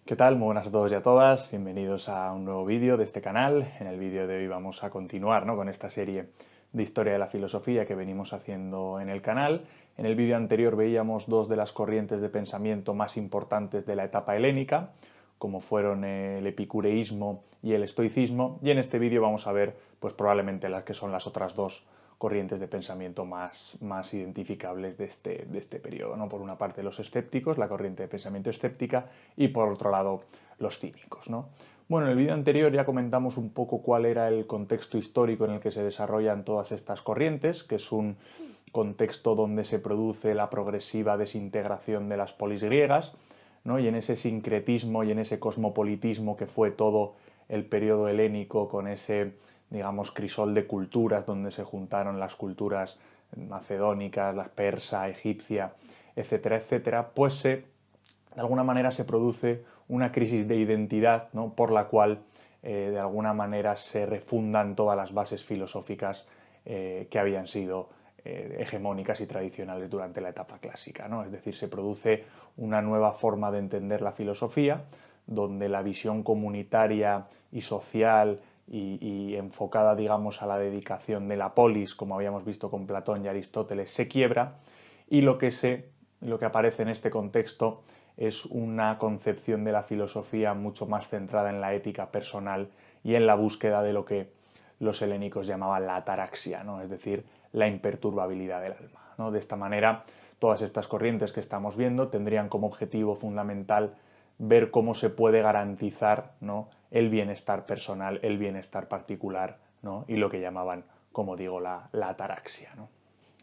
¿Qué tal? Muy buenas a todos y a todas. Bienvenidos a un nuevo vídeo de este canal. En el vídeo de hoy vamos a continuar, ¿no?, con esta serie de historia de la filosofía que venimos haciendo en el canal. En el vídeo anterior veíamos dos de las corrientes de pensamiento más importantes de la etapa helénica, como fueron el epicureísmo y el estoicismo, y en este vídeo vamos a ver pues probablemente las que son las otras dos corrientes de pensamiento más identificables de este periodo, ¿no? Por una parte los escépticos, la corriente de pensamiento escéptica, y por otro lado los cínicos, ¿no? Bueno, en el vídeo anterior ya comentamos un poco cuál era el contexto histórico en el que se desarrollan todas estas corrientes, que es un contexto donde se produce la progresiva desintegración de las polis griegas, ¿no? Y en ese sincretismo y en ese cosmopolitismo que fue todo el periodo helénico, con ese, digamos, crisol de culturas donde se juntaron las culturas macedónicas, la persa, egipcia, etcétera, etcétera, pues de alguna manera se produce una crisis de identidad, ¿no?, por la cual de alguna manera se refundan todas las bases filosóficas que habían sido hegemónicas y tradicionales durante la etapa clásica, ¿no? Es decir, se produce una nueva forma de entender la filosofía, donde la visión comunitaria y social y enfocada, digamos, a la dedicación de la polis, como habíamos visto con Platón y Aristóteles, se quiebra, y lo que aparece en este contexto es una concepción de la filosofía mucho más centrada en la ética personal y en la búsqueda de lo que los helénicos llamaban la ataraxia, ¿no?, es decir, la imperturbabilidad del alma, ¿no? De esta manera, todas estas corrientes que estamos viendo tendrían como objetivo fundamental ver cómo se puede garantizar, ¿no?, el bienestar personal, el bienestar particular, ¿no?, y lo que llamaban, como digo, la ataraxia, ¿no?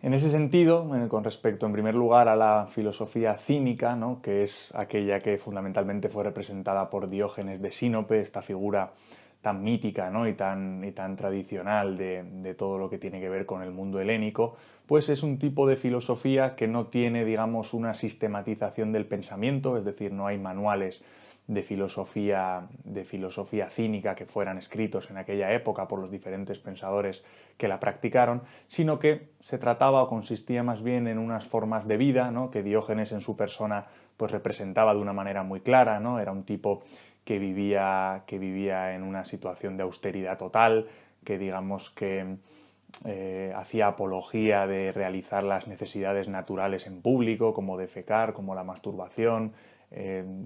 En ese sentido, con respecto en primer lugar a la filosofía cínica, ¿no?, que es aquella que fundamentalmente fue representada por Diógenes de Sinope, esta figura tan mítica, ¿no?, y tan tradicional de todo lo que tiene que ver con el mundo helénico, pues es un tipo de filosofía que no tiene, digamos, una sistematización del pensamiento, es decir, no hay manuales de filosofía cínica que fueran escritos en aquella época por los diferentes pensadores que la practicaron, sino que se trataba o consistía más bien en unas formas de vida, ¿no?, que Diógenes en su persona pues representaba de una manera muy clara, ¿no? Era un tipo que vivía en una situación de austeridad total, que digamos que hacía apología de realizar las necesidades naturales en público, como defecar, como la masturbación,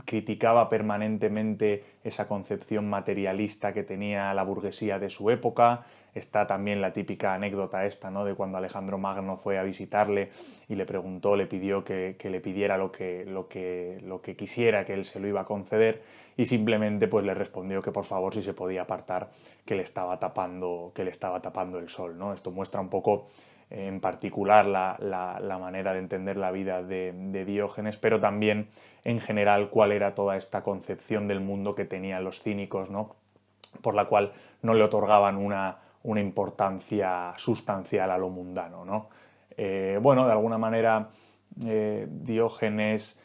criticaba permanentemente esa concepción materialista que tenía la burguesía de su época. Está también la típica anécdota esta, ¿no?, de cuando Alejandro Magno fue a visitarle y le preguntó, le pidió que le pidiera lo que quisiera, que él se lo iba a conceder, y simplemente pues le respondió que por favor si se podía apartar, que le estaba tapando el sol, ¿no? Esto muestra un poco en particular la manera de entender la vida de Diógenes, pero también en general cuál era toda esta concepción del mundo que tenían los cínicos, ¿no?, por la cual no le otorgaban una importancia sustancial a lo mundano, ¿no? Bueno, de alguna manera Diógenes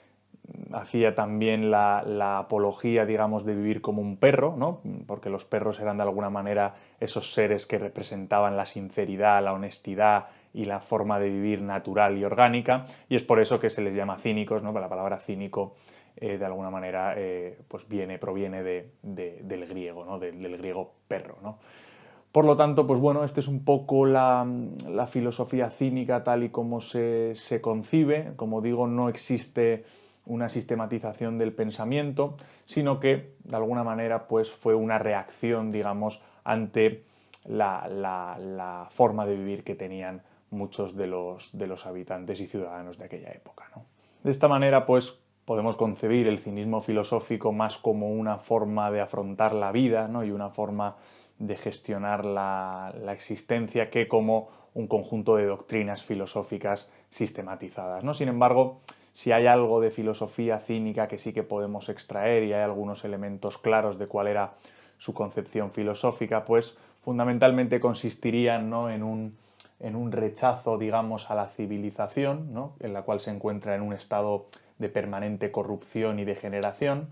hacía también la apología, digamos, de vivir como un perro, ¿no?, porque los perros eran de alguna manera esos seres que representaban la sinceridad, la honestidad y la forma de vivir natural y orgánica, y es por eso que se les llama cínicos, ¿no? La palabra cínico de alguna manera pues proviene del griego, ¿no?, del griego perro, ¿no? Por lo tanto, pues bueno, esta es un poco la filosofía cínica tal y como se concibe. Como digo, no existe una sistematización del pensamiento, sino que de alguna manera pues fue una reacción, digamos, ante la forma de vivir que tenían muchos de los habitantes y ciudadanos de aquella época, ¿no? De esta manera, pues podemos concebir el cinismo filosófico más como una forma de afrontar la vida, ¿no?, y una forma de gestionar la existencia, que como un conjunto de doctrinas filosóficas sistematizadas, ¿no? Sin embargo, si hay algo de filosofía cínica que sí que podemos extraer, y hay algunos elementos claros de cuál era su concepción filosófica, pues fundamentalmente consistirían, ¿no?, en un rechazo, digamos, a la civilización, ¿no?, en la cual se encuentra en un estado de permanente corrupción y degeneración,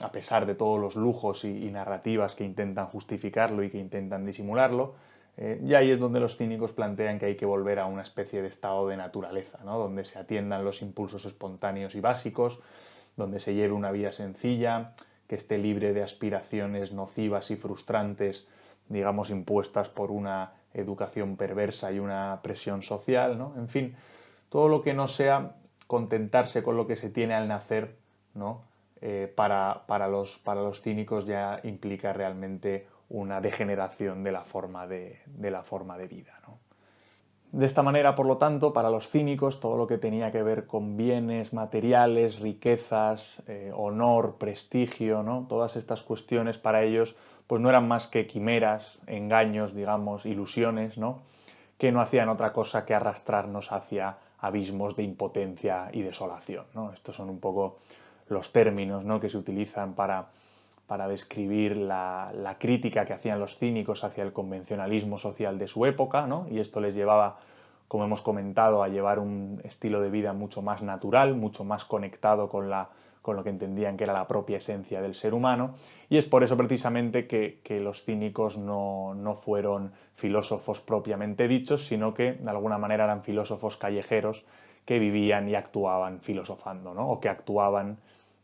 a pesar de todos los lujos y narrativas que intentan justificarlo y que intentan disimularlo. Y ahí es donde los cínicos plantean que hay que volver a una especie de estado de naturaleza, ¿no?, donde se atiendan los impulsos espontáneos y básicos, donde se lleve una vida sencilla, que esté libre de aspiraciones nocivas y frustrantes, digamos, impuestas por una educación perversa y una presión social, ¿no? En fin, todo lo que no sea contentarse con lo que se tiene al nacer, ¿no? Para los cínicos ya implica realmente una degeneración de la forma de vida, ¿no? De esta manera, por lo tanto, para los cínicos, todo lo que tenía que ver con bienes materiales, riquezas, honor, prestigio, ¿no? Todas estas cuestiones para ellos pues no eran más que quimeras, engaños, digamos, ilusiones, ¿no? Que no hacían otra cosa que arrastrarnos hacia abismos de impotencia y desolación, ¿no? Estos son un poco los términos, ¿no?, que se utilizan para describir la crítica que hacían los cínicos hacia el convencionalismo social de su época, ¿no? Y esto les llevaba, como hemos comentado, a llevar un estilo de vida mucho más natural, mucho más conectado con lo que entendían que era la propia esencia del ser humano, y es por eso precisamente que los cínicos no fueron filósofos propiamente dichos, sino que de alguna manera eran filósofos callejeros que vivían y actuaban filosofando, ¿no? O que actuaban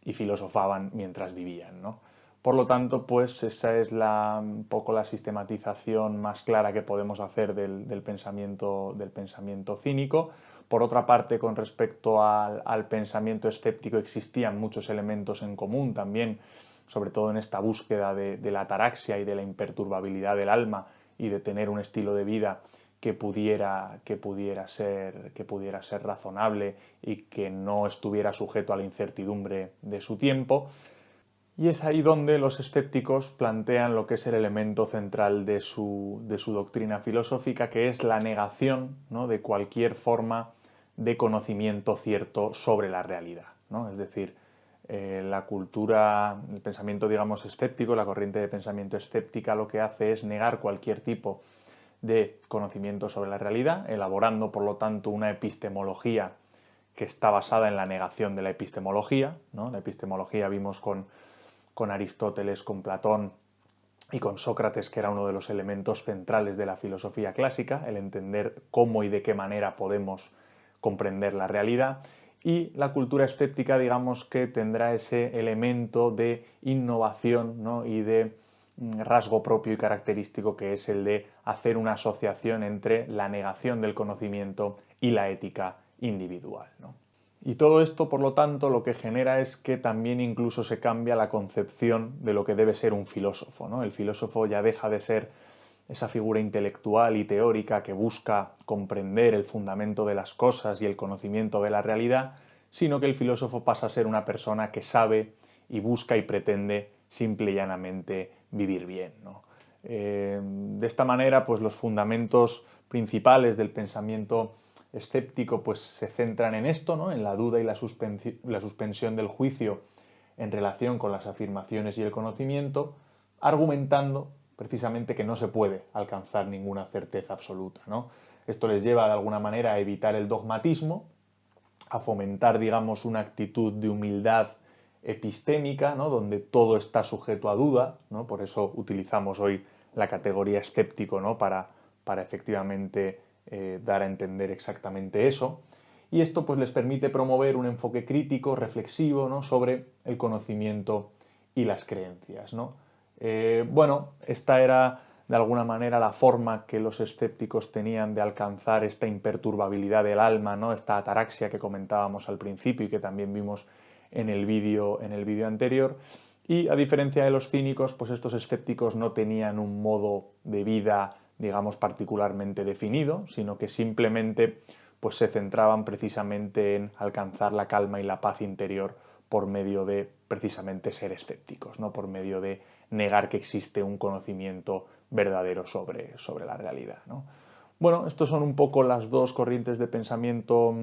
y filosofaban mientras vivían, ¿no? Por lo tanto, pues esa es un poco la sistematización más clara que podemos hacer del pensamiento cínico. Por otra parte, con respecto al pensamiento escéptico existían muchos elementos en común también, sobre todo en esta búsqueda de la ataraxia y de la imperturbabilidad del alma y de tener un estilo de vida que pudiera ser razonable y que no estuviera sujeto a la incertidumbre de su tiempo. Y es ahí donde los escépticos plantean lo que es el elemento central de su doctrina filosófica, que es la negación, ¿no?, de cualquier forma de conocimiento cierto sobre la realidad, ¿no? Es decir, la cultura, el pensamiento, digamos, escéptico, la corriente de pensamiento escéptica lo que hace es negar cualquier tipo de conocimiento sobre la realidad, elaborando, por lo tanto, una epistemología que está basada en la negación de la epistemología, ¿no? La epistemología vimos con Aristóteles, con Platón y con Sócrates, que era uno de los elementos centrales de la filosofía clásica, el entender cómo y de qué manera podemos comprender la realidad. Y la cultura escéptica, digamos, que tendrá ese elemento de innovación, ¿no?, y de rasgo propio y característico, que es el de hacer una asociación entre la negación del conocimiento y la ética individual, ¿no? Y todo esto, por lo tanto, lo que genera es que también incluso se cambia la concepción de lo que debe ser un filósofo, ¿no? El filósofo ya deja de ser esa figura intelectual y teórica que busca comprender el fundamento de las cosas y el conocimiento de la realidad, sino que el filósofo pasa a ser una persona que sabe y busca y pretende simple y llanamente vivir bien, ¿no? De esta manera, pues los fundamentos principales del pensamiento escéptico pues se centran en esto, ¿no?, en la duda y la suspensión del juicio en relación con las afirmaciones y el conocimiento, argumentando precisamente que no se puede alcanzar ninguna certeza absoluta, ¿no? Esto les lleva de alguna manera a evitar el dogmatismo, a fomentar, digamos, una actitud de humildad epistémica, ¿no?, donde todo está sujeto a duda, ¿no? Por eso utilizamos hoy la categoría escéptico, ¿no?, para efectivamente dar a entender exactamente eso. Y esto pues les permite promover un enfoque crítico, reflexivo, ¿no?, sobre el conocimiento y las creencias, ¿no? Bueno, esta era de alguna manera la forma que los escépticos tenían de alcanzar esta imperturbabilidad del alma, ¿no?, esta ataraxia que comentábamos al principio y que también vimos en el vídeo anterior. Y a diferencia de los cínicos, pues estos escépticos no tenían un modo de vida, digamos, particularmente definido, sino que simplemente pues se centraban precisamente en alcanzar la calma y la paz interior por medio de precisamente ser escépticos, ¿no?, por medio de negar que existe un conocimiento verdadero sobre la realidad, ¿no? Bueno, estos son un poco las dos corrientes de pensamiento,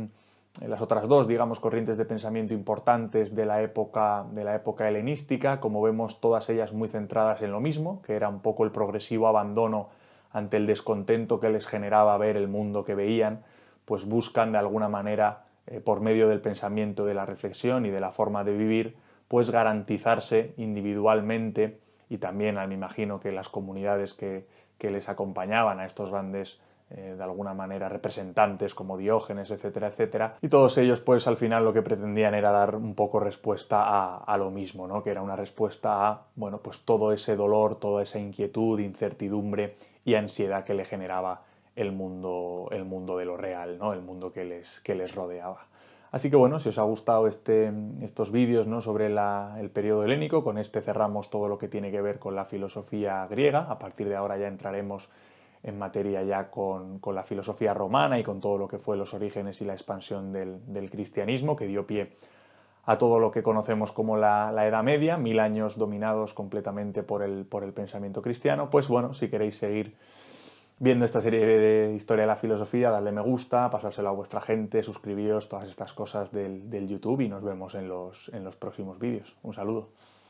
las otras dos, digamos, corrientes de pensamiento importantes de la época helenística. Como vemos, todas ellas muy centradas en lo mismo, que era un poco el progresivo abandono ante el descontento que les generaba ver el mundo que veían, pues buscan de alguna manera, por medio del pensamiento, de la reflexión y de la forma de vivir, pues garantizarse individualmente, y también me imagino que las comunidades que les acompañaban a estos grandes de alguna manera representantes como Diógenes, etcétera, etcétera, y todos ellos pues al final lo que pretendían era dar un poco respuesta a lo mismo, ¿no? Que era una respuesta a, bueno, pues todo ese dolor, toda esa inquietud, incertidumbre y ansiedad que le generaba el mundo de lo real, ¿no? El mundo que les rodeaba. Así que bueno, si os ha gustado estos vídeos, ¿no?, sobre el periodo helénico, con este cerramos todo lo que tiene que ver con la filosofía griega. A partir de ahora ya entraremos en materia ya con la filosofía romana y con todo lo que fue los orígenes y la expansión del cristianismo, que dio pie a todo lo que conocemos como la Edad Media, 1000 años dominados completamente por el pensamiento cristiano. Pues bueno, si queréis seguir viendo esta serie de historia de la filosofía, dadle me gusta, pasárselo a vuestra gente, suscribíos, todas estas cosas del YouTube, y nos vemos en los próximos vídeos. Un saludo.